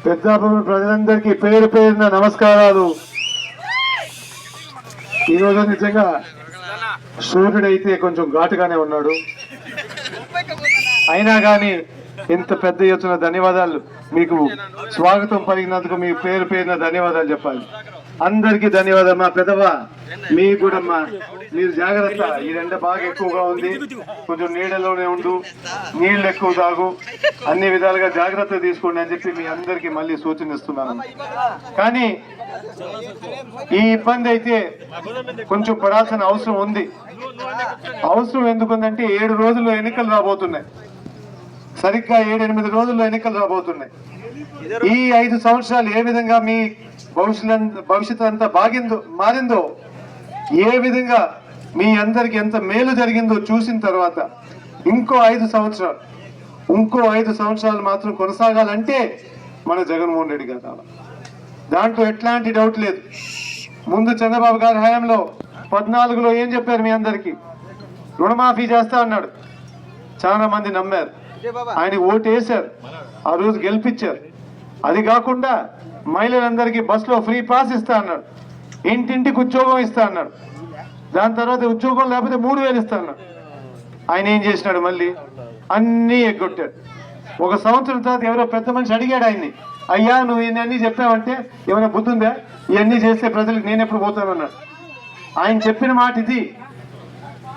పెద్దాపురం ప్రజలందరికీ పేరు పేరున నమస్కారాలు. ఈరోజు నిజంగా సూర్యుడైతే కొంచెం ఘాటుగానే ఉన్నాడు, అయినా కానీ ఇంత పెద్ద ఎత్తున ధన్యవాదాలు. మీకు స్వాగతం పలికినందుకు మీ పేరు పేరున ధన్యవాదాలు చెప్పాలి. అందరికీ ధన్యవాదాలు. మా పెద్దవా మీకు కూడా మీరు జాగ్రత్త. ఈ ఎండ బాగా ఎక్కువగా ఉంది, కొంచెం నీడలోనే ఉండు, నీళ్ళు ఎక్కువ తాగు, అన్ని విధాలుగా జాగ్రత్త తీసుకోండి అని చెప్పి మీ అందరికీ మళ్ళీ సూచన ఇస్తున్నాను. కానీ ఈ ఇబ్బంది అయితే కొంచెం పడాల్సిన అవసరం ఉంది. అవసరం ఎందుకుందంటే 7 రోజుల్లో ఎన్నికలు రాబోతున్నాయి. సరిగ్గా 7-8 రోజుల్లో ఎన్నికలు రాబోతున్నాయి. ఈ 5 సంవత్సరాలు ఏ విధంగా మీ భవిష్యత్తు అంతా మారిందో, ఏ విధంగా మీ అందరికి ఎంత మేలు జరిగిందో చూసిన తర్వాత ఇంకో 5 సంవత్సరాలు మాత్రం కొనసాగాలంటే మన జగన్మోహన్ రెడ్డి గారు కావాలి. దాంట్లో ఎట్లాంటి డౌట్ లేదు. ముందు చంద్రబాబు గారి హయాంలో 14లో ఏం చెప్పారు మీ అందరికీ? రుణమాఫీ చేస్తా అన్నాడు. చాలా మంది నమ్మారు, ఆయన ఓటు వేశారు, ఆ రోజు గెలిపించారు. అది కాకుండా మహిళలందరికీ బస్సులో ఫ్రీ పాస్ ఇస్తా అన్నాడు, ఇంటింటికి ఉద్యోగం ఇస్తా అన్నాడు. దాని తర్వాత ఉద్యోగం లేకపోతే 3000 ఇస్తా అన్నాడు. ఆయన ఏం చేసినాడు? మళ్ళీ అన్నీ ఎగ్గొట్టాడు. 1 సంవత్సరం తర్వాత ఎవరో పెద్ద మనిషి అడిగాడు ఆయన్ని, అయ్యా నువ్వు ఇవన్నీ చెప్పావంటే ఏమైనా బుద్ధి ఉందా? ఇవన్నీ చేస్తే ప్రజలకు నేను ఎప్పుడు పోతానన్నాడు. ఆయన చెప్పిన మాట ఇది,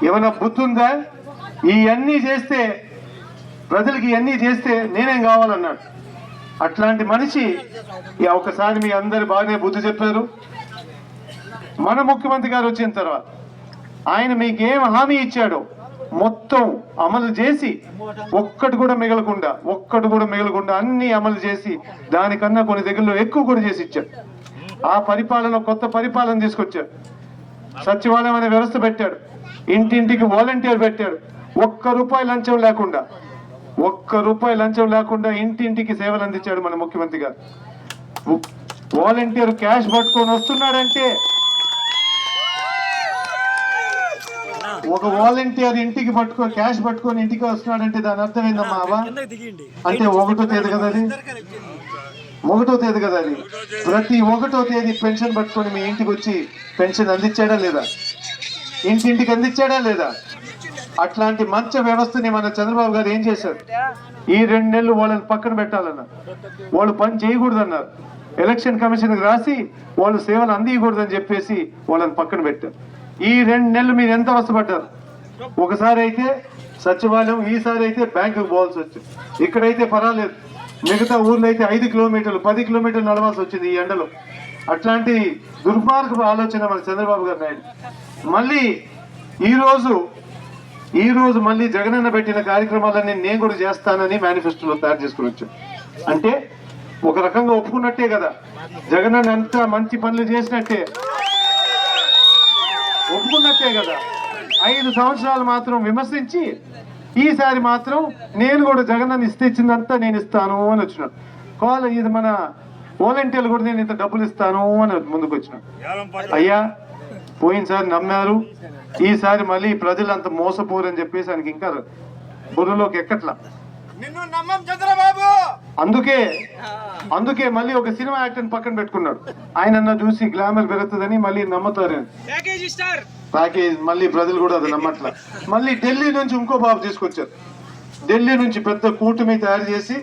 ఏమైనా బుద్ధి ఉందా? ఇవన్నీ చేస్తే ప్రజలకి ఇవన్నీ చేస్తే నేనేం కావాలన్నాడు. అట్లాంటి మనిషి ఒకసారి మీ అందరు బాగానే బుద్ధి చెప్పారు. మన ముఖ్యమంత్రి గారు వచ్చిన తర్వాత ఆయన మీకేం హామీ ఇచ్చాడో మొత్తం అమలు చేసి ఒక్కటి కూడా మిగలకుండా అన్ని అమలు చేసి దానికన్నా కొన్ని దగ్గరలో ఎక్కువ కూడా చేసి ఇచ్చాడు. ఆ పరిపాలన, కొత్త పరిపాలన తీసుకొచ్చాడు. సచివాలయం అనే వ్యవస్థ పెట్టాడు, ఇంటింటికి వాలంటీర్ పెట్టాడు. ఒక్క రూపాయి లంచం లేకుండా ఇంటింటికి సేవలు అందించాడు మన ముఖ్యమంత్రి గారు. వాలంటీర్ క్యాష్ పట్టుకొని వస్తున్నాడంటే, ఒక వాలంటీర్ ఇంటికి క్యాష్ పట్టుకొని ఇంటికి వస్తున్నాడంటే దాని అర్థం ఏందమ్మా? అంటే 1వ తేదీ కదా అది. ప్రతి 1వ తేదీ పెన్షన్ పట్టుకొని మీ ఇంటికి వచ్చి పెన్షన్ అందించాడా లేదా? ఇంటింటికి అందించాడా లేదా? అట్లాంటి మంచి వ్యవస్థని మన చంద్రబాబు గారు ఏం చేశారు? ఈ 2 నెలలు వాళ్ళని పక్కన పెట్టాలన్నారు, వాళ్ళు పని చేయకూడదన్నారు. ఎలక్షన్ కమిషన్కి రాసి వాళ్ళు సేవలు అందియకూడదని చెప్పేసి వాళ్ళని పక్కన పెట్టారు. ఈ 2 నెలలు మీరు ఎంత అవస్థపడ్డారు? ఒకసారి అయితే సచివాలయం, ఈసారి అయితే బ్యాంకుకు పోవాల్సి వచ్చింది. ఇక్కడైతే పర్వాలేదు, మిగతా ఊర్లో అయితే 5 కిలోమీటర్లు 10 కిలోమీటర్లు నడవాల్సి వచ్చింది ఈ ఎండలో. అట్లాంటి దుర్మార్గపు ఆలోచన మన చంద్రబాబు గారు నాయుడు. మళ్ళీ ఈ రోజు మళ్ళీ జగనన్న పెట్టిన కార్యక్రమాలన్నీ నేను కూడా చేస్తానని మేనిఫెస్టోలో తయారు చేసుకుని వచ్చాను. అంటే ఒక రకంగా ఒప్పుకున్నట్టే కదా, జగనన్న అంత మంచి పనులు చేసినట్టే, ఒప్పుకున్నట్టే కదా. 5 సంవత్సరాలు మాత్రం విమర్శించి ఈసారి మాత్రం నేను కూడా జగనన్న ఇచ్చిందంతా నేను ఇస్తాను అని వచ్చినాడు. ఇది మన వాలంటీర్లు కూడా నేను ఇంత డబ్బులు ఇస్తాను అని ముందుకు వచ్చినాడు. అయ్యా పోయినసారి నమ్మారు, ఈసారి మళ్ళీ ప్రజలు అంత మోసపోరని చెప్పేసి ఆయనకి ఇంకా బుర్రలోకి ఎక్కట్లా. అందుకే మళ్ళీ ఒక సినిమా యాక్టర్ పక్కన పెట్టుకున్నాడు. ఆయన చూసి గ్లామర్ పెరుగుతుందని మళ్ళీ నమ్ముతారు. ప్యాకేజ్ మళ్ళీ ప్రజలు కూడా అది నమ్మట్లా. మళ్ళీ ఢిల్లీ నుంచి ఇంకో బాబు తీసుకొచ్చారు. ఢిల్లీ నుంచి పెద్ద కూటమి తయారు చేసి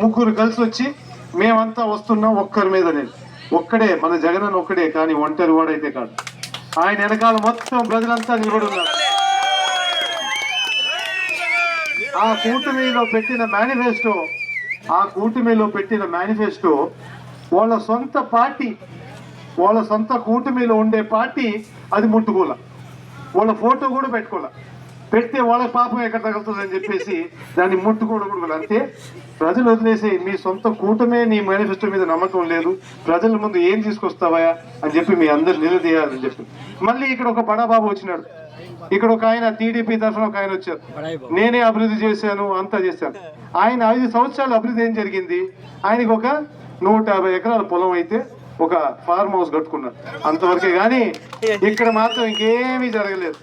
3 కలిసి వచ్చి మేమంతా వస్తున్నాం ఒక్కరి మీద. నేను ఒక్కడే, మన జగనన్న ఒక్కడే, కానీ ఒంటరి వాడైతే కాదు. ఆయన వెనకాల మొత్తం ప్రజలంతా నిలబడి ఉన్నారు. ఆ కూటమిలో పెట్టిన మేనిఫెస్టో వాళ్ళ సొంత పార్టీ, వాళ్ళ సొంత కూటమిలో ఉండే పార్టీ అది ముట్టుకోలే, వాళ్ళ ఫోటో కూడా పెడితే వాళ్ళ పాపం ఎక్కడ తగులుతుందని చెప్పేసి దాన్ని ముట్టుకోవడం. అంతే, ప్రజలు వదిలేసి మీ సొంత కూటమే నీ మేనిఫెస్టో మీద నమ్మకం లేదు, ప్రజల ముందు ఏం తీసుకొస్తావా అని చెప్పి మీ అందరు నిలదీయాలని చెప్పి మళ్ళీ ఇక్కడ ఒక బడాబాబు వచ్చినాడు. ఇక్కడ ఒక ఆయన టీడీపీ తరఫున ఒక ఆయన వచ్చారు, నేనే అభివృద్ధి చేశాను అంతా చేశాను. ఆయన 5 సంవత్సరాలు అభివృద్ధి ఏం జరిగింది? ఆయనకి ఒక 150 ఎకరాల పొలం అయితే ఒక ఫార్మ్ హౌస్ కట్టుకున్నారు, అంతవరకే. కానీ ఇక్కడ మాత్రం ఇంకేమీ జరగలేదు.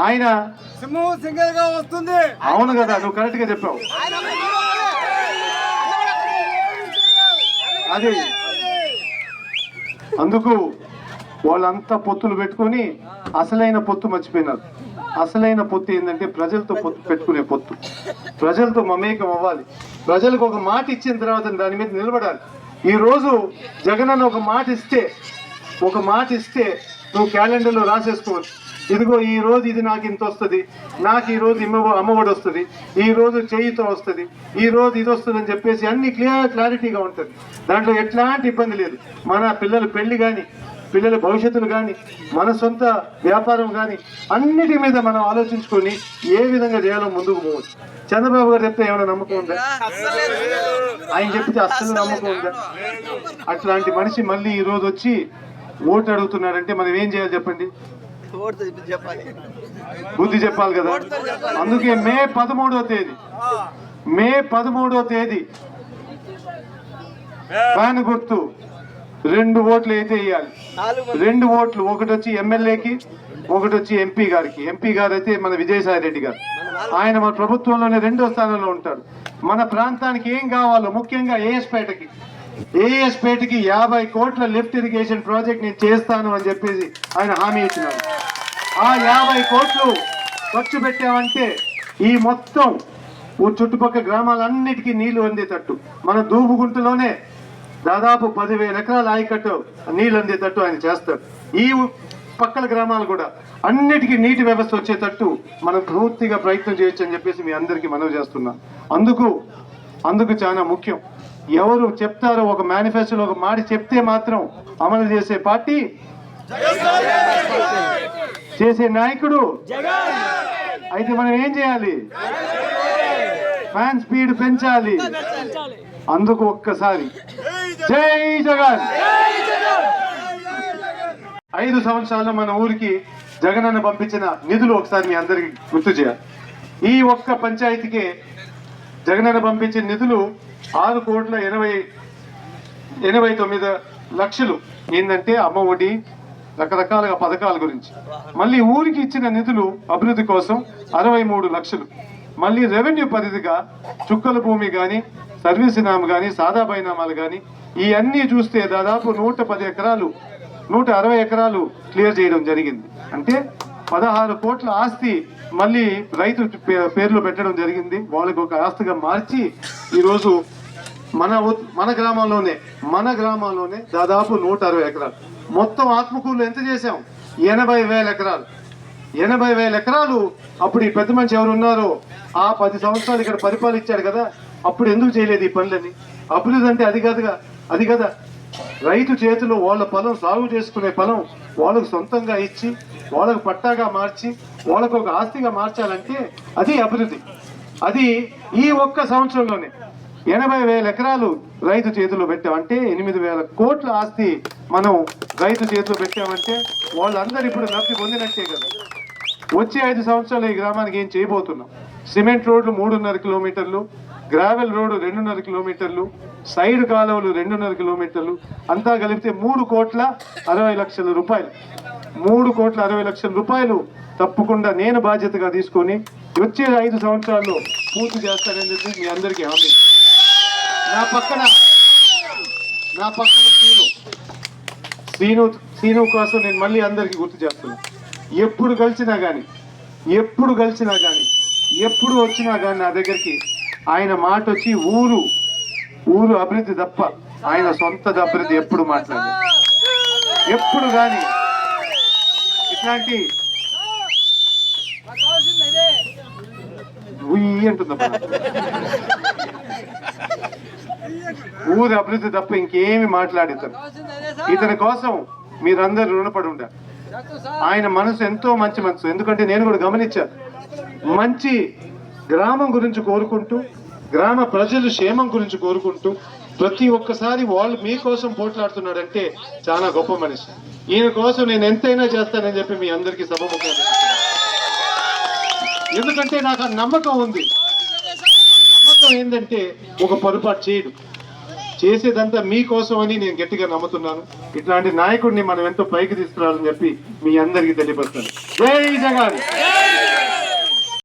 ఆయన సింగిల్ గా వస్తుంది. అవును కదా, నువ్వు కరెక్ట్ గా చెప్పావు. అది అందుకు వాళ్ళంతా పొత్తులు పెట్టుకొని అసలైన పొత్తు మర్చిపోయినారు. అసలైన పొత్తు ఏంటంటే ప్రజలతో పొత్తు పెట్టుకునే పొత్తు. ప్రజలతో మమేకం అవ్వాలి. ప్రజలకు ఒక మాట ఇచ్చిన తర్వాత దాని మీద నిలబడాలి. ఈరోజు జగనన్న ఒక మాట ఇస్తే నువ్వు క్యాలెండర్లో రాసేసుకోవచ్చు. ఇదిగో ఈ రోజు ఇది నాకు ఇంత వస్తుంది, నాకు ఈ రోజు అమ్మఒడి వస్తుంది, ఈ రోజు చేయితో వస్తుంది, ఈ రోజు ఇది వస్తుంది అని చెప్పేసి అన్ని క్లారిటీగా ఉంటుంది. దాంట్లో ఎట్లాంటి ఇబ్బంది లేదు. మన పిల్లల పెళ్లి కానీ, పిల్లల భవిష్యత్తులు కానీ, మన సొంత వ్యాపారం కానీ అన్నిటి మీద మనం ఆలోచించుకొని ఏ విధంగా చేయాలో ముందుకు పోవచ్చు. చంద్రబాబు గారు చెప్తే ఏమైనా నమ్మకం ఉందా? ఆయన చెప్తే అస్సలు నమ్మకం ఉందా? అట్లాంటి మనిషి మళ్ళీ ఈ రోజు వచ్చి ఓటు అడుగుతున్నాడంటే మనం ఏం చేయాలి చెప్పండి? బుద్ధి చెప్పాలి కదా. అందుకే మే 13వ తేదీ ఫ్యాన్ గుర్తు 2 ఓట్లు అయితే వేయాలి. 2 ఓట్లు, ఒకటి వచ్చి ఎమ్మెల్యేకి, ఒకటి వచ్చి ఎంపీ గారికి. ఎంపీ గారు అయితే మన విజయసాయి రెడ్డి గారు. ఆయన మన ప్రభుత్వంలోనే 2వ స్థానంలో ఉంటాడు. మన ప్రాంతానికి ఏం కావాలో, ముఖ్యంగా ఏఎస్పేటకి 50 కోట్ల లిఫ్ట్ ఇరిగేషన్ ప్రాజెక్ట్ నేను చేస్తాను అని చెప్పేసి ఆయన హామీ ఇచ్చినారు. ఆ 50 కోట్లు ఖర్చు పెట్టామంటే ఈ మొత్తం చుట్టుపక్కల గ్రామాలన్నిటికీ నీళ్లు అందేటట్టు, మన దూబుగుంటలోనే దాదాపు 10,000 ఎకరాల ఆయకట్టు నీళ్ళు అందేటట్టు ఆయన చేస్తాడు. ఈ పక్కల గ్రామాలు కూడా అన్నిటికీ నీటి వ్యవస్థ వచ్చేటట్టు మనం పూర్తిగా ప్రయత్నం చేయొచ్చు అని చెప్పేసి మీ అందరికీ మనవి చేస్తున్నాం. అందుకు చాలా ముఖ్యం. ఎవరు చెప్తారో, ఒక మేనిఫెస్టోలో ఒక మాట చెప్తే మాత్రం అమలు చేసే పార్టీ, చేసే నాయకుడు. అయితే మనం ఏం చేయాలి? ఫ్యాన్ స్పీడ్ పెంచాలి. అందుకు ఒక్కసారి జై జగన్. 5 సంవత్సరాల్లో మన ఊరికి జగనన్న పంపించిన నిధులు ఒకసారి మీ అందరికి గుర్తు చేయాలి. ఈ ఒక్క పంచాయతీకే జగనన్న పంపించిన నిధులు 6,89,00,000 ఏంటంటే అమ్మ ఒడి, రకరకాలుగా పథకాల గురించి. మళ్ళీ ఊరికి ఇచ్చిన నిధులు అభివృద్ధి కోసం 63 లక్షలు. మళ్ళీ రెవెన్యూ పరిధిగా చుక్కల భూమి కానీ, సర్వీస్ ఇనామా కానీ, సాదా బైనామాలు కానీ ఇవన్నీ చూస్తే దాదాపు 110 ఎకరాలు, 160 ఎకరాలు క్లియర్ చేయడం జరిగింది. అంటే 16 కోట్ల ఆస్తి మళ్ళీ రైతు పేర్లు పెట్టడం జరిగింది. వాళ్ళకి ఒక ఆస్తిగా మార్చి ఈరోజు మన గ్రామంలోనే దాదాపు 160 ఎకరాలు. మొత్తం ఆత్మకూరులో ఎంత చేశాం? 80,000 ఎకరాలు. 80,000 ఎకరాలు. అప్పుడు ఈ పెద్ద మనిషి ఎవరు ఉన్నారో ఆ 10 సంవత్సరాలు ఇక్కడ పరిపాలించాడు కదా, అప్పుడు ఎందుకు చేయలేదు ఈ పనులని? అభివృద్ధి అంటే అది కదా. రైతు చేతిలో వాళ్ళ పొలం, సాగు చేసుకునే పొలం వాళ్ళకు సొంతంగా ఇచ్చి, వాళ్ళకు పట్టాగా మార్చి, వాళ్ళకు ఒక ఆస్తిగా మార్చాలంటే అది అభివృద్ధి. అది ఈ ఒక్క సంవత్సరంలోనే 80,000 ఎకరాలు రైతు చేతిలో పెట్టామంటే 8,000 కోట్ల ఆస్తి మనం రైతు చేతిలో పెట్టామంటే వాళ్ళందరూ ఇప్పుడు లబ్ధి పొందినట్టే కదా. వచ్చే 5 సంవత్సరాలు ఈ గ్రామానికి ఏం చేయబోతున్నాం? సిమెంట్ రోడ్లు 3.5 కిలోమీటర్లు, గ్రావెల్ రోడ్డు 2.5 కిలోమీటర్లు, సైడ్ కాలువలు 2.5 కిలోమీటర్లు, అంతా కలిపితే 3,60,00,000 రూపాయలు. 3,60,00,000 రూపాయలు తప్పకుండా నేను బాధ్యతగా తీసుకొని వచ్చే 5 సంవత్సరాల్లో పూర్తి చేస్తానని చెప్పి మీ అందరికీ హామీ. నా పక్కన శ్రీను కోసం నేను మళ్ళీ అందరికీ గుర్తు చేస్తున్నాను. ఎప్పుడు కలిసినా కానీ ఎప్పుడు వచ్చినా కానీ నా దగ్గరికి ఆయన మాట వచ్చి ఊరు అభివృద్ధి తప్ప ఆయన సొంత అభివృద్ధి ఎప్పుడు మాట్లాడలేదు. ఎప్పుడు కానీ ఇట్లాంటి అంటుందమ్మా, ఊరి అభివృద్ధి తప్ప ఇంకేమి మాట్లాడేతారు. ఇతని కోసం మీరందరూ రుణపడి ఉండాలి. ఆయన మనసు ఎంతో మంచి మనసు. ఎందుకంటే నేను కూడా గమనించాను, మంచి గ్రామం గురించి కోరుకుంటూ, గ్రామ ప్రజలు క్షేమం గురించి కోరుకుంటూ ప్రతి ఒక్కసారి వాళ్ళు మీకోసం పోట్లాడుతున్నాడంటే చాలా గొప్ప మనిషి. ఈయన కోసం నేను ఎంతైనా చేస్తానని చెప్పి మీ అందరికీ సభముఖంగా, ఎందుకంటే నాకు ఆ నమ్మకం ఉంది. నమ్మకం ఏంటంటే ఒక పొరపాటు చేయడు, చేసేదంతా మీకోసం అని నేను గట్టిగా నమ్ముతున్నాను. ఇట్లాంటి నాయకుడిని మనం ఎంతో పైకి తీసుకురావాలని చెప్పి మీ అందరికీ తెలియపరుస్తాను. జై జగన్.